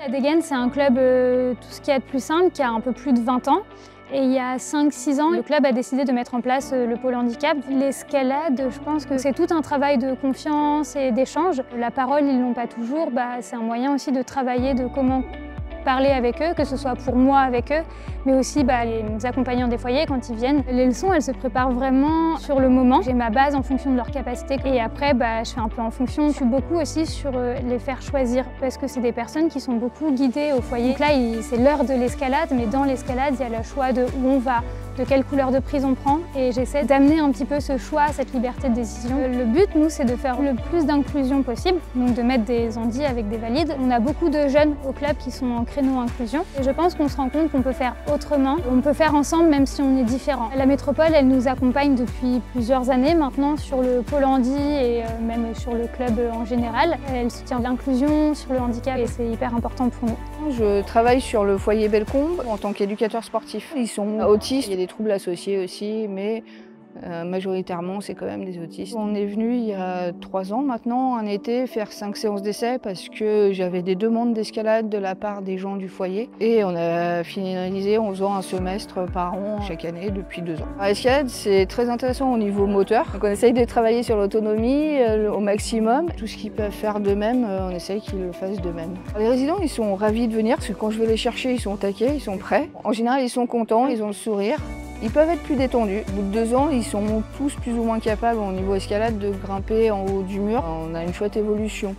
La Dégaine, c'est un club tout ce qu'il y a de plus simple, qui a un peu plus de 20 ans. Et il y a 5-6 ans, le club a décidé de mettre en place le pôle handicap. L'escalade, je pense que c'est tout un travail de confiance et d'échange. La parole, ils l'ont pas toujours. C'est un moyen aussi de travailler de comment parler avec eux, que ce soit pour moi avec eux, mais aussi les accompagnants des foyers quand ils viennent. Les leçons, elles se préparent vraiment sur le moment. J'ai ma base en fonction de leur capacité et après, je fais un peu en fonction. Je suis beaucoup aussi sur les faire choisir parce que c'est des personnes qui sont beaucoup guidées au foyer. Donc là, c'est l'heure de l'escalade, mais dans l'escalade, il y a le choix de où on va, de quelle couleur de prise on prend et j'essaie d'amener un petit peu ce choix, cette liberté de décision. Le but, nous, c'est de faire le plus d'inclusion possible, donc de mettre des handis avec des valides. On a beaucoup de jeunes au club qui sont en créneau inclusion et je pense qu'on se rend compte qu'on peut faire autrement, on peut faire ensemble même si on est différents. La métropole, elle nous accompagne depuis plusieurs années maintenant sur le pôle handi et même sur le club en général. Elle soutient l'inclusion sur le handicap et c'est hyper important pour nous. Je travaille sur le foyer Bellecombe en tant qu'éducateur sportif. Ils sont autistes, il y a des troubles associés aussi, mais majoritairement c'est quand même des autistes. On est venu il y a 3 ans maintenant, un été, faire 5 séances d'essai parce que j'avais des demandes d'escalade de la part des gens du foyer. Et on a finalisé en faisant un semestre par an chaque année depuis 2 ans. L'escalade, c'est très intéressant au niveau moteur. Donc on essaye de travailler sur l'autonomie au maximum. Tout ce qu'ils peuvent faire d'eux-mêmes, on essaye qu'ils le fassent d'eux-mêmes. Les résidents, ils sont ravis de venir parce que quand je vais les chercher, ils sont au taquet, ils sont prêts. En général, ils sont contents, ils ont le sourire. Ils peuvent être plus détendus. Au bout de 2 ans, ils sont tous plus ou moins capables au niveau escalade de grimper en haut du mur. On a une chouette évolution.